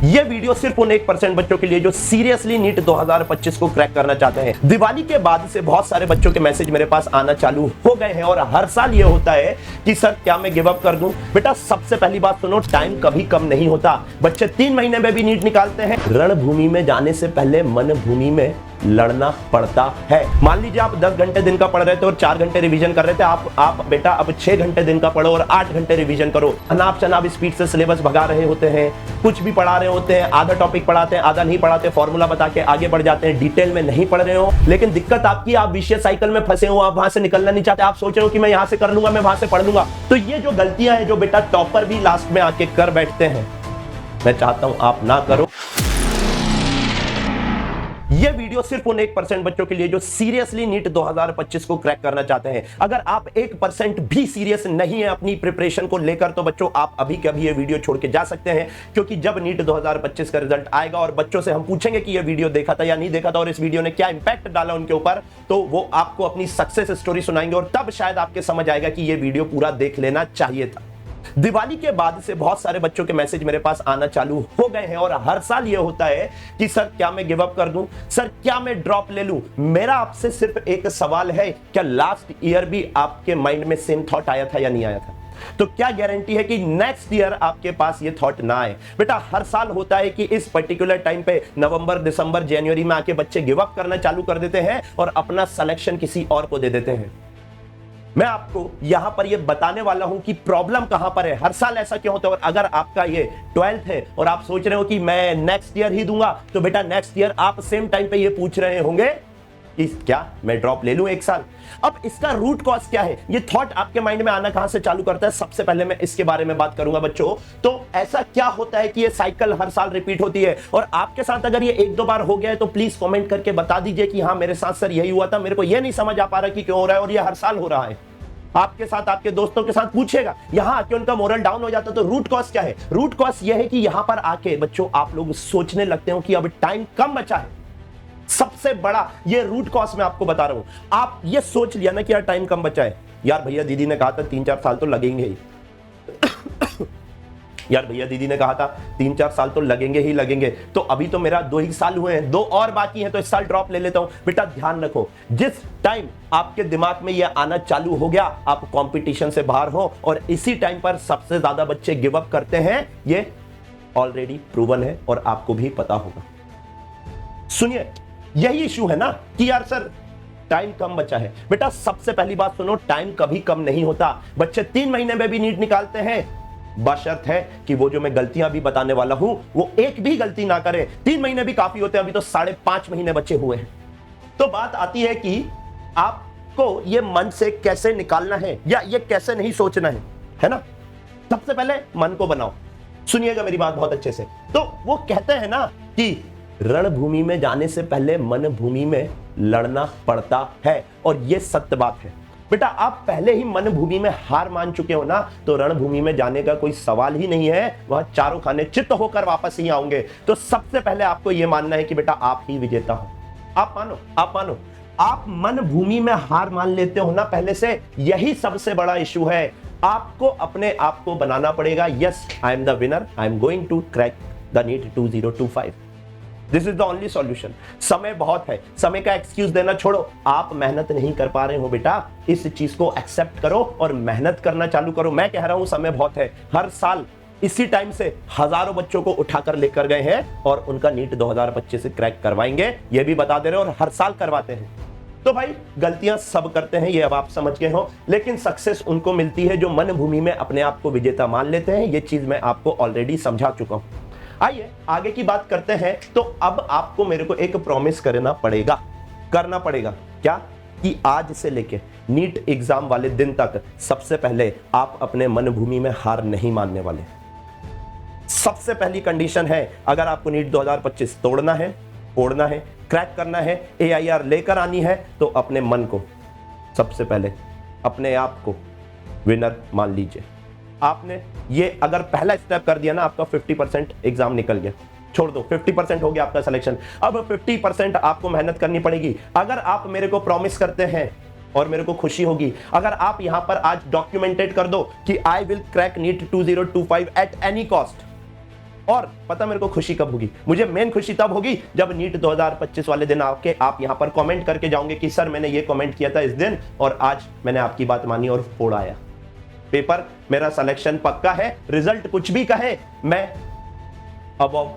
ये वीडियो सिर्फ उन 1% बच्चों के लिए जो सीरियसली नीट 2025 को क्रैक करना चाहते हैं। दिवाली के बाद से बहुत सारे बच्चों के मैसेज मेरे पास आना चालू हो गए हैं और हर साल ये होता है कि सर क्या मैं गिव अप कर दूं? बेटा सबसे पहली बात सुनो, टाइम कभी कम नहीं होता। बच्चे 3 महीने में भी नीट निकालते हैं। रणभूमि में जाने से पहले मन भूमि में लड़ना पड़ता है। मान लीजिए आप 10 घंटे दिन का पढ़ रहे थे और 4 घंटे रिवीजन कर रहे थे। आप बेटा अब 6 घंटे दिन का पढ़ो और 8 घंटे रिवीजन करो। अनाप शनाप स्पीड से सिलेबस भगा रहे होते हैं, कुछ भी पढ़ा रहे होते हैं, आधा टॉपिक पढ़ाते हैं, आधा नहीं पढ़ाते, फॉर्मूला बता के आगे बढ़ जाते हैं, डिटेल में नहीं पढ़ रहे हो। लेकिन दिक्कत आपकी, आप विशेष साइकिल में फंसे हो, आप वहां से निकलना नहीं चाहते। आप सोच रहे हो कि मैं यहां से कर लूंगा, मैं वहां से पढ़ लूंगा। तो ये जो गलतियां हैं जो बेटा टॉपर भी लास्ट में आके कर बैठते हैं, मैं चाहता हूं आप ना करो। ये वीडियो सिर्फ उन 1% बच्चों के लिए जो सीरियसली नीट 2025 को क्रैक करना चाहते हैं। अगर आप 1% भी सीरियस नहीं है अपनी प्रिपरेशन को लेकर, तो बच्चों आप अभी के अभी ये वीडियो छोड़ के जा सकते हैं, क्योंकि जब नीट 2025 का रिजल्ट आएगा और बच्चों से हम पूछेंगे कि ये वीडियो देखा था या नहीं देखा था और इस वीडियो ने क्या इंपैक्ट डाला उनके ऊपर, तो वो आपको अपनी सक्सेस स्टोरी सुनाएंगे और तब शायद आपके समझ आएगा कि ये वीडियो पूरा देख लेना चाहिए था। दिवाली के बाद से बहुत सारे बच्चों के मैसेज मेरे पास आना चालू हो गए हैं और हर साल ये होता है कि सर क्या मैं गिव अप कर दूं? सर क्या मैं ड्रॉप ले लूं? मेरा आपसे सिर्फ एक सवाल है, क्या लास्ट ईयर भी आपके माइंड में सेम थॉट आया था या नहीं आया था? तो क्या गारंटी है कि नेक्स्ट ईयर आपके पास ये थॉट ना आए? बेटा हर साल होता है कि इस पर्टिकुलर टाइम पे नवंबर, दिसंबर, जनवरी में आके बच्चे गिव अप करना चालू कर देते हैं और अपना सिलेक्शन किसी और को दे देते हैं। मैं आपको यहां पर यह बताने वाला हूं कि प्रॉब्लम कहां पर है, हर साल ऐसा क्यों होता है। और अगर आपका ये 12th है और आप सोच रहे हो कि मैं नेक्स्ट ईयर ही दूंगा, तो बेटा नेक्स्ट ईयर आप सेम टाइम पे ये पूछ रहे होंगे कि क्या मैं ड्रॉप ले लूं एक साल? अब इसका रूट कॉज क्या है? ये थॉट आपके माइंड में आना कहां से चालू करता है? सबसे पहले मैं इसके बारे में बात करूंगा बच्चों। तो ऐसा क्या होता है कि ये साइकिल हर साल रिपीट होती है? और आपके साथ अगर ये 1-2 बार हो गया है तो प्लीज कमेंट करके बता दीजिए कि हाँ मेरे साथ सर यही हुआ था, मेरे को ये नहीं समझ आ पा रहा कि क्यों हो रहा है और ये हर साल हो रहा है। आपके साथ, आपके दोस्तों के साथ पूछेगा, यहां आके उनका मोरल डाउन हो जाता है। तो रूट कॉज क्या है? रूट कॉज यह है कि यहां पर आके बच्चों आप लोग सोचने लगते हो कि अब टाइम कम बचा है। सबसे बड़ा ये रूट कॉज मैं आपको बता रहा हूं। आप ये सोच लिया ना कि यार टाइम कम बचा है, यार भैया दीदी ने कहा था 3-4 साल तो लगेंगे ही यार भैया दीदी ने कहा था 3-4 साल तो लगेंगे ही लगेंगे, तो अभी तो मेरा 2 ही साल हुए हैं, 2 और बाकी हैं, तो इस साल ड्रॉप ले लेता हूं। बेटा ध्यान रखो, जिस टाइम आपके दिमाग में यह आना चालू हो गया, आप कंपटीशन से बाहर हो और इसी टाइम पर सबसे ज्यादा बच्चे गिव अप करते हैं। ये ऑलरेडी प्रूवन है और आपको भी पता होगा। सुनिए, यही इशू है ना कि यार सर टाइम कम बचा है। बेटा सबसे पहली बात सुनो, टाइम कभी कम नहीं होता। बच्चे 3 महीने में भी नीट निकालते हैं, बशर्त है कि वो जो मैं गलतियां भी बताने वाला हूं वो एक भी गलती ना करें। 3 महीने भी काफी होते हैं, अभी तो 5.5 महीने बचे हुए हैं। तो बात आती है कि आपको ये मन से कैसे निकालना है या ये कैसे नहीं सोचना है ना? सबसे पहले मन को बनाओ। सुनिएगा मेरी बात बहुत अच्छे से। तो वो कहते हैं ना कि रणभूमि में जाने से पहले मन भूमि में लड़ना पड़ता है, और ये सत्य बात है। बेटा आप पहले ही मन भूमि में हार मान चुके हो ना, तो रणभूमि में जाने का कोई सवाल ही नहीं है। वहां चारों खाने चित्त होकर वापस ही आऊंगे। तो सबसे पहले आपको यह मानना है कि बेटा आप ही विजेता हो। आप मानो आप मन भूमि में हार मान लेते हो ना पहले से, यही सबसे बड़ा इशू है। आपको अपने आप को बनाना पड़ेगा, yes I am the winner, I am going to crack the NEET 2025। This is the only solution. समय बहुत है, समय का एक्सक्यूज देना छोड़ो। आप मेहनत नहीं कर पा रहे हो बेटा, इस चीज को एक्सेप्ट करो और मेहनत करना चालू करो। मैं कह रहा हूं समय बहुत है। हर साल इसी टाइम से हजारों बच्चों को उठाकर लेकर गए हैं और उनका नीट 2025 से क्रैक करवाएंगे, ये भी बता दे रहे हैं, और हर साल करवाते हैं। तो भाई गलतियां सब करते हैं, ये अब आप समझ गए हो, लेकिन सक्सेस उनको मिलती है जो मन भूमि में अपने आप को विजेता मान लेते हैं। ये चीज मैं आपको ऑलरेडी समझा चुका हूं। आइए आगे की बात करते हैं। तो अब आपको मेरे को एक प्रॉमिस करना पड़ेगा क्या? कि आज से लेके नीट एग्जाम वाले दिन तक सबसे पहले आप अपने मन भूमि में हार नहीं मानने वाले। सबसे पहली कंडीशन है, अगर आपको नीट 2025 तोड़ना है, फोड़ना है, क्रैक करना है, AIR लेकर आनी है, तो अपने मन को सबसे पहले, अपने आप को विनर मान लीजिए। आपने ये अगर पहला स्टेप कर दिया ना, आपका 50% एग्जाम निकल गया। छोड़ दो, 50% हो गया आपका सिलेक्शन। अब 50% आपको मेहनत करनी पड़ेगी। अगर आप मेरे को प्रॉमिस करते हैं, और मेरे को खुशी होगी अगर आप यहां पर आज डॉक्यूमेंटेड कर दो कि I will crack NEET 2025 at any cost, और पता मेरे को खुशी कब होगी, मुझे मेन खुशी तब होगी जब नीट 2025 वाले दिन आके आप यहां पर कमेंट करके जाओगे कि सर मैंने ये कमेंट किया था इस दिन और आज मैंने आपकी बात मानी और फोड़ आया पेपर, मेरा सिलेक्शन पक्का है, रिजल्ट कुछ भी कहे मैं अबव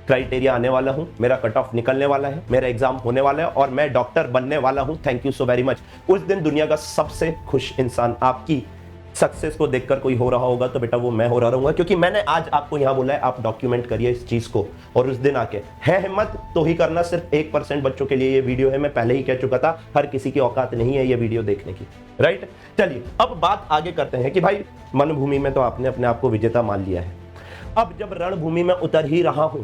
क्राइटेरिया आने वाला हूं, मेरा कट ऑफ निकलने वाला है, मेरा एग्जाम होने वाला है और मैं डॉक्टर बनने वाला हूं। Thank you so very much. उस दिन दुनिया का सबसे खुश इंसान आपकी सक्सेस को देखकर कोई हो रहा होगा तो बेटा वो मैं हो रहा रहूंगा, क्योंकि मैंने आज आपको यहां बोला है आप डॉक्यूमेंट करिए इस चीज को। और उस दिन आके है हिम्मत तो ही करना, सिर्फ 1% बच्चों के लिए ये वीडियो है, मैं पहले ही कह चुका था, हर किसी की औकात नहीं है ये वीडियो देखने की, राइट। चलिए अब बात आगे करते हैं कि भाई मनभूमि में तो आपने अपने आप को विजेता मान लिया है, अब जब रणभूमि में उतर ही रहा हूं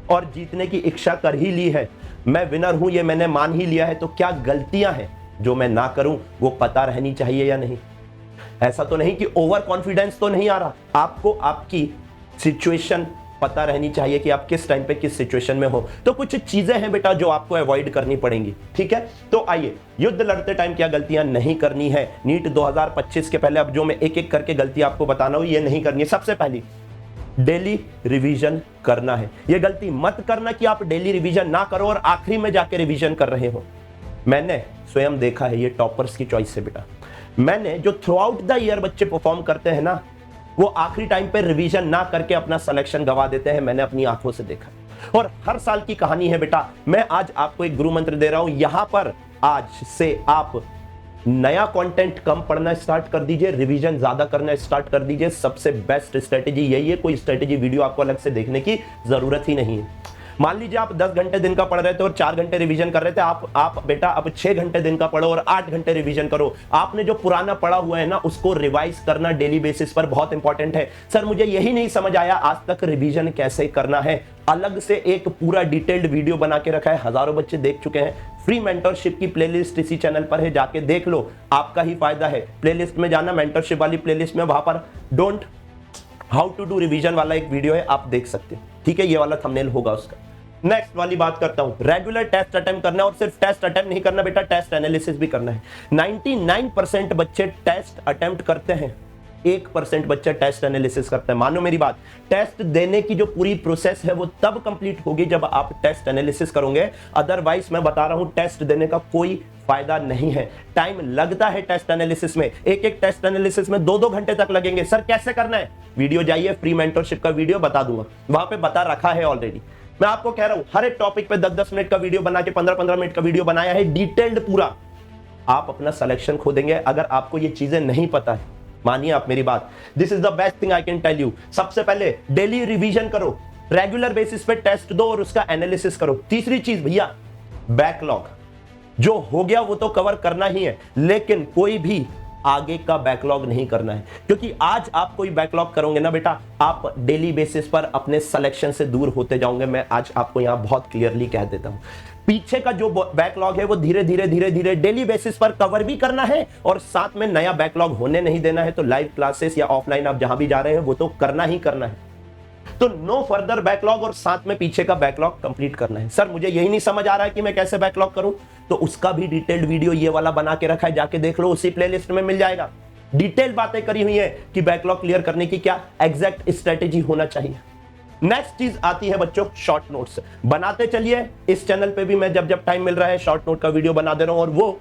और जीतने की इच्छा कर ही ली है, मैं विनर हूं ये मैंने मान ही लिया है, तो क्या गलतियां हैं जो मैं ना करूं वो पता रहनी चाहिए या नहीं। ऐसा तो नहीं कि ओवर कॉन्फिडेंस तो नहीं आ रहा, आपको आपकी सिचुएशन पता रहनी चाहिए कि आप किस टाइम पे किस सिचुएशन में हो। तो कुछ चीजें हैं बेटा जो आपको अवॉइड करनी पड़ेंगी, ठीक है। तो आइए, युद्ध लड़ते टाइम क्या गलतियां नहीं करनी है नीट 2025 के पहले, अब जो मैं एक एक करके गलती आपको बताना हूं ये नहीं करनी है। सबसे पहली, डेली रिवीजन करना है। ये गलती मत करना कि आप डेली रिवीजन ना करो और आखिरी में जाके रिवीजन कर रहे हो। मैंने स्वयं देखा है, ये टॉपर्स की चॉइस है बेटा। मैंने जो थ्रू आउट द ईयर बच्चे परफॉर्म करते हैं ना, वो आखिरी टाइम पे रिवीजन ना करके अपना सिलेक्शन गवा देते हैं, मैंने अपनी आंखों से देखा। और हर साल की कहानी है बेटा। मैं आज आपको एक गुरु मंत्र दे रहा हूं, यहां पर आज से आप नया कंटेंट कम पढ़ना स्टार्ट कर दीजिए, रिवीजन ज्यादा करना स्टार्ट कर दीजिए। सबसे बेस्ट स्ट्रेटेजी यही है, कोई स्ट्रेटेजी वीडियो आपको अलग से देखने की जरूरत ही नहीं है। मान लीजिए आप 10 घंटे दिन का पढ़ रहे थे और 4 घंटे रिवीजन कर रहे थे, आप बेटा अब 6 घंटे दिन का पढ़ो और 8 घंटे रिवीजन करो। आपने जो पुराना पढ़ा हुआ है ना उसको रिवाइज करना डेली बेसिस पर बहुत इंपॉर्टेंट है। सर मुझे यही नहीं समझ आया आज तक रिवीजन कैसे करना है, अलग से एक पूरा डिटेल्ड वीडियो बना के रखा है, हजारों बच्चे देख चुके हैं। फ्री मेंटरशिप की प्लेलिस्ट इसी चैनल पर है, जाके देख लो, आपका ही फायदा है। प्लेलिस्ट में जाना, मेंटरशिप वाली प्लेलिस्ट में, वहां पर don't how to do revision वाला एक वीडियो है, आप देख सकते हैं, ठीक है। ये वाला थंबनेल होगा उसका। नेक्स्ट वाली बात करता हूं, रेगुलर टेस्ट अटेम्प्ट करना, और सिर्फ टेस्ट अटेम्प्ट नहीं करना बेटा, टेस्ट एनालिसिस भी करना है। 99% बच्चे टेस्ट अटेम्प्ट करते हैं, 1% बच्चे टेस्ट एनालिसिस करते हैं। मानो मेरी बात, टेस्ट देने की जो पूरी प्रोसेस है वो तब कंप्लीट होगी जब आप टेस्ट एनालिसिस करोगे, अदरवाइज मैं बता रहा हूं टेस्ट देने का कोई फायदा नहीं है। टाइम लगता है टेस्ट एनालिसिस में, एक टेस्ट एनालिसिस में 2-2 घंटे तक लगेंगे। सर कैसे करना है, वीडियो जाइए, फ्री मेंटरशिप का वीडियो बता दूंगा, वहां पे बता रखा है ऑलरेडी। मैं आपको कह रहा हूं हर एक टॉपिक पे 10-10 मिनट का वीडियो बना के 15-15 मिनट का वीडियो बनाया है, डिटेल्ड पूरा। आप अपना सिलेक्शन खो देंगे अगर आपको ये चीजें नहीं पता है। मानिए आप मेरी बात, this is the best thing I can tell you. सबसे पहले डेली रिवीजन करो, रेगुलर बेसिस पे टेस्ट दो और उसका एनालिसिस करो। तीसरी चीज भैया, बैकलॉग जो हो गया वो तो कवर करना ही है, लेकिन कोई भी आगे का बैकलॉग नहीं करना है, क्योंकि आज आप कोई बैकलॉग करोगे ना बेटा, आप डेली बेसिस पर अपने सिलेक्शन से दूर होते जाओगे। मैं आज आपको यहां बहुत क्लियरली कह देता हूं, पीछे का जो बैकलॉग है वो धीरे धीरे डेली बेसिस पर कवर भी करना है और साथ में नया बैकलॉग होने नहीं देना है। तो लाइव क्लासेस या ऑफलाइन आप जहां भी जा रहे हैं वो तो करना ही करना है। तो नो फर्दर बैकलॉग और साथ में पीछे का बैकलॉग कंप्लीट करना है। सर मुझे यही नहीं समझ आ रहा है कि मैं कैसे बैकलॉग करूं, तो उसका भी डिटेल्ड वीडियो ये वाला बना के रखा है, जाके देख लो, उसी प्लेलिस्ट में मिल जाएगा। डिटेल बातें करी हुई है कि बैकलॉग क्लियर करने की क्या एग्जैक्ट स्ट्रेटेजी होना चाहिए। नेक्स्ट चीज आती है बच्चों, शॉर्ट नोट्स बनाते चलिए। इस चैनल पे भी मैं जब जब टाइम मिल रहा है शॉर्ट नोट का वीडियो बना दे रहा हूं, और वो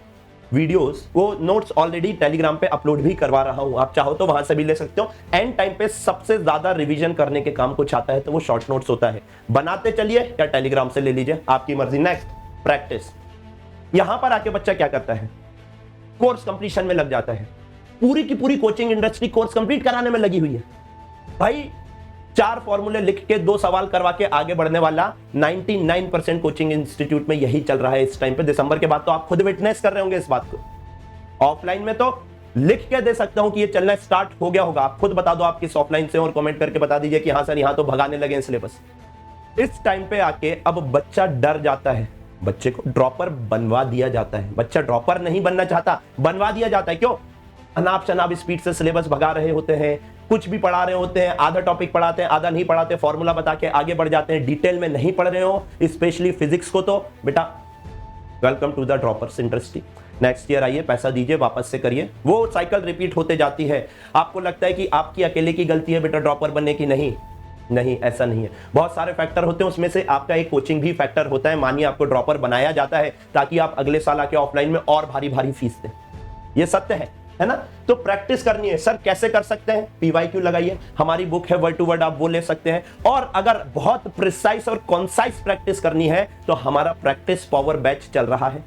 वीडियोस, वो नोट्स ऑलरेडी टेलीग्राम पे अपलोड भी करवा रहा हूं, आप चाहो तो वहां से भी ले सकते हो। एंड टाइम पे सबसे ज्यादा रिवीजन करने के काम कुछ आता है तो वो शॉर्ट नोट्स होता है, बनाते चलिए या टेलीग्राम से ले लीजिए, आपकी मर्जी। Next, practice. यहां पर आके बच्चा क्या करता है, कोर्स कंप्लीशन में लग जाता है। पूरी की पूरी कोचिंग इंडस्ट्री कोर्स कंप्लीट कराने में लगी हुई है भाई। 4 फॉर्मूले लिख के 2 सवाल करवा के आगे बढ़ने वाला 99% कोचिंग इंस्टीट्यूट में यही चल रहा है इस टाइम पे। दिसंबर के बाद तो आप खुद विटनेस कर रहे होंगे इस बात को। ऑफलाइन में तो लिख के दे सकता हूं कि ये चलना स्टार्ट हो गया होगा, आप खुद बता दो आप किस ऑफलाइन से, और कमेंट करके बता दीजिए कि हाँ सर यहां तो भगाने लगे सिलेबस। इस टाइम पे आके अब बच्चा डर जाता है, बच्चे को ड्रॉपर बनवा दिया जाता है। बच्चा ड्रॉपर नहीं बनना चाहता, बनवा दिया जाता है। क्यों? अनाप शनाप स्पीड से सिलेबस भगा रहे होते हैं, कुछ भी पढ़ा रहे होते हैं, आधा टॉपिक पढ़ाते हैं, आधा नहीं पढ़ाते, फॉर्मूला बता के आगे बढ़ जाते हैं। डिटेल में नहीं पढ़ रहे हो, स्पेशली फिजिक्स को, तो बेटा welcome to the droppers industry. Next year आइए, पैसा दीजिए, वापस से करिए। वो साइकिल रिपीट होते जाती है। आपको लगता है कि आपकी अकेले की गलती है बेटा ड्रॉपर बनने की, नहीं। नहीं, ऐसा नहीं है। बहुत सारे फैक्टर होते हैं, उसमें से आपका एक कोचिंग भी फैक्टर होता है। मानिए आपको ड्रॉपर बनाया जाता है ताकि आप अगले साल आके ऑफलाइन में और भारी भारी फीस दें, ये सत्य है ना। तो प्रैक्टिस करनी है। सर कैसे कर सकते हैं? PYQ लगाइए, हमारी बुक है वर्ड टू वर्ड, आप वो ले सकते हैं। और अगर बहुत प्रिसाइज और कॉन्साइज प्रैक्टिस करनी है तो हमारा प्रैक्टिस पावर बैच चल रहा है।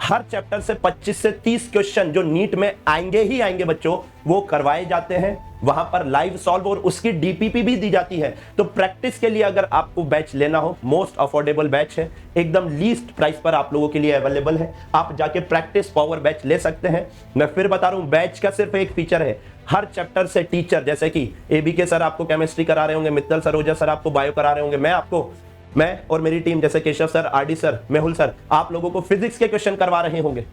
हर चैप्टर से 25 से 30 क्वेश्चन जो नीट में आएंगे ही आएंगे बच्चों, वो करवाए जाते हैं वहां पर लाइव सॉल्व, और उसकी DPP भी दी जाती है। तो प्रैक्टिस के लिए अगर आपको बैच लेना हो, मोस्ट अफोर्डेबल बैच है, एकदम लीस्ट प्राइस पर आप लोगों के लिए अवेलेबल है। आप जाके प्रैक्टिस पावर बैच ले सकते हैं। मैं फिर बता रहा हूं, बैच का सिर्फ एक फीचर है, हर चैप्टर से टीचर, जैसे कि ABK सर आपको केमिस्ट्री करा रहे होंगे, मित्तल सरोजा सर आपको बायो करा रहे होंगे, मैं और मेरी टीम जैसे Keshav sir, RD sir, Mehul sir, आप लोगों को फिजिक्स के क्वेश्चन करवा रहे होंगे।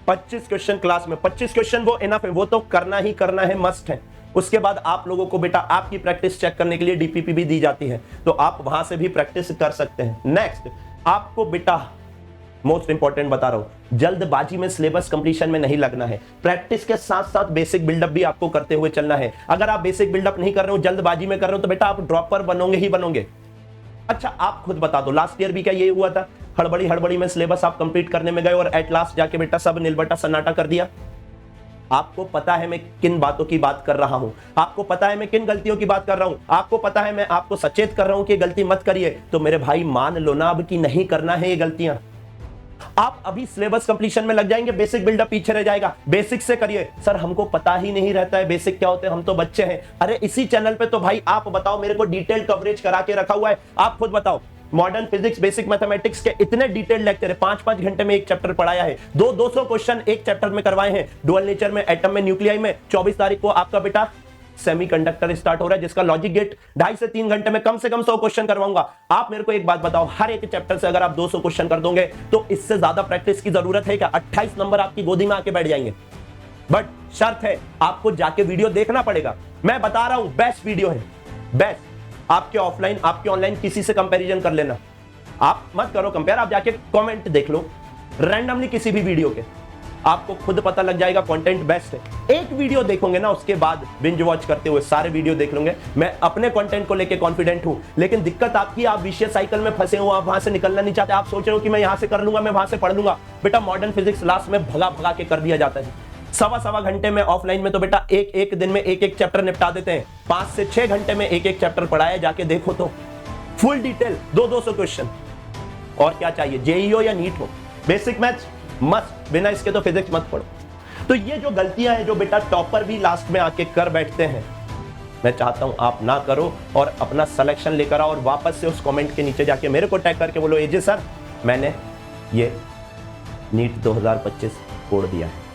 25 क्वेश्चन क्लास में, 25 क्वेश्चन वो इनफ है, वो तो करना ही करना है, मस्ट है। उसके बाद आप लोगों को बेटा आपकी प्रैक्टिस चेक करने के लिए DPP भी दी जाती है, तो आप वहां से भी प्रैक्टिस कर सकते हैं। नेक्स्ट, आपको बेटा मोस्ट इंपॉर्टेंट बता रहा हूं, जल्दबाजी में सिलेबस कंप्लीशन में नहीं लगना है। प्रैक्टिस के साथ साथ बेसिक बिल्डअप भी आपको करते हुए चलना है। अगर आप बेसिक बिल्डअप नहीं कर रहे हो, जल्दबाजी में कर रहे हो, तो बेटा आप ड्रॉपर बनोगे ही बनोगे। अच्छा आप खुद बता दो, लास्ट ईयर भी क्या ये हुआ था? हड़बड़ी में सिलेबस आप कंप्लीट करने में गए और एट लास्ट जाके बेटा सब नीलबटा सन्नाटा कर दिया। आपको पता है मैं किन बातों की बात कर रहा हूं, आपको पता है मैं किन गलतियों की बात कर रहा हूं, आपको पता है मैं आपको सचेत कर रहा हूं कि गलती मत करिए। तो मेरे भाई मान लो ना अब कि नहीं करना है ये गलतियां। आप अभी सिलेबस कंप्लीशन में लग जाएंगे, बेसिक बिल्डअप पीछे रह जाएगा। बेसिक से करिए। सर हमको पता ही नहीं रहता है बेसिक क्या होते हैं, हम तो बच्चे हैं। अरे इसी चैनल पे तो भाई आप बताओ, मेरे को डिटेल कवरेज करा के रखा हुआ है। आप खुद बताओ, मॉडर्न फिजिक्स, बेसिक मैथमेटिक्स के इतने डिटेल लेक्चर है, 5-5 घंटे में एक चैप्टर पढ़ाया है। 200 क्वेश्चन एक चैप्टर में करवाए हैं। डुअल नेचर में, एटम में, न्यूक्लियाई में 24 तारीख को आपका बेटा सेमीकंडक्टर स्टार्ट हो रहा है, जिसका लॉजिक गेट 2.5 से 3 घंटे में कम से कम 100 क्वेश्चन करवाऊंगा। आप मेरे को एक बात बताओ, हर एक चैप्टर से अगर आप 200 क्वेश्चन कर दोगे तो इससे ज्यादा प्रैक्टिस की जरूरत है क्या? 28 नंबर आपकी गोदी में आके बैठ जाएंगे। बट शर्त है, आपको जाके वीडियो देखना पड़ेगा। मैं बता रहा हूं, बेस्ट वीडियो है, बेस्ट। आपके ऑफलाइन, आपके ऑनलाइन किसी से कंपैरिजन कर लेना। आप मत करो कंपेयर, आप जाके कमेंट देख लो रैंडमली किसी भी वीडियो के, आपको खुद पता लग जाएगा कंटेंट बेस्ट है। एक वीडियो देखोगे ना, उसके बाद बिंज वॉच करते हुए सारे वीडियो देख लोगे। मैं अपने कंटेंट को लेके कॉन्फिडेंट हूं, लेकिन दिक्कत आपकी, आप विशेष साइकिल में फंसे हो, आप वहां से निकलना नहीं चाहते। आप सोच रहे हो कि मैं यहां से कर लूंगा, मैं वहां से पढ़ लूंगा। बेटा मॉडर्न फिजिक्स लास्ट में भगा के कर दिया जाता है। सवा घंटे में ऑफलाइन में तो बेटा एक दिन में एक चैप्टर निपटा देते हैं। 5 से 6 घंटे में एक चैप्टर पढ़ाया, जाके देखो तो फुल डिटेल, 200 क्वेश्चन। और क्या चाहिए? जेईई हो या नीट हो, बेसिक मैथ्स मस्त, बिना इसके तो फिजिक्स मत पढ़ो। तो ये जो गलतियां हैं जो बेटा टॉपर भी लास्ट में आके कर बैठते हैं, मैं चाहता हूं आप ना करो और अपना सिलेक्शन लेकर आओ और वापस से उस कमेंट के नीचे जाके मेरे को टैग करके बोलो, एजे सर मैंने ये नीट 2025 छोड़ दिया है।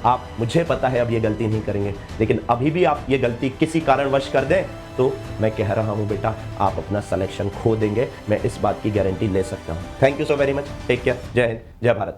आप, मुझे पता है अब ये गलती नहीं करेंगे, लेकिन अभी भी आप ये गलती किसी कारणवश कर दें तो मैं कह रहा हूं बेटा आप अपना सिलेक्शन खो देंगे। मैं इस बात की गारंटी ले सकता हूं। Thank you so very much, take care, जय हिंद, जय भारत।